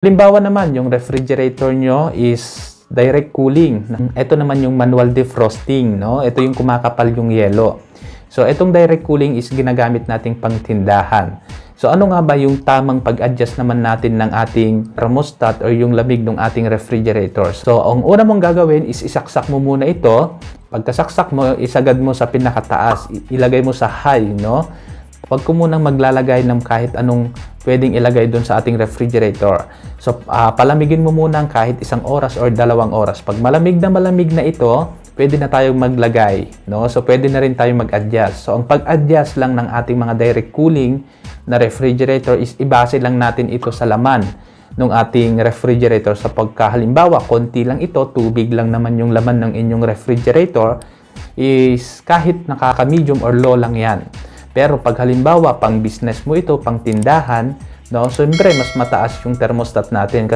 Halimbawa naman, yung refrigerator nyo is direct cooling. Ito naman yung manual defrosting, no? Ito yung kumakapal yung yelo. So, itong direct cooling is ginagamit nating pangtindahan. So, ano nga ba yung tamang pag-adjust naman natin ng ating thermostat or yung lamig ng ating refrigerator? So, ang una mong gagawin is isaksak mo muna ito. Pagkasaksak mo, isagad mo sa pinakataas. Ilagay mo sa high, no? Huwag ko munang maglalagay ng kahit anong pwedeng ilagay doon sa ating refrigerator. So, palamigin mo muna kahit 1 oras or 2 oras. Pag malamig na ito, pwede na tayong maglagay, no? So, pwede na rin tayong mag-adjust. So, ang pag-adjust lang ng ating mga direct cooling na refrigerator is ibase lang natin ito sa laman ng ating refrigerator. So, pagkahalimbawa, konti lang ito, tubig lang naman yung laman ng inyong refrigerator, is kahit nakaka-medium or low lang yan. Pero pag halimbawa, pang business mo ito, pang tindahan, no? So, siyempre, mas mataas yung thermostat natin.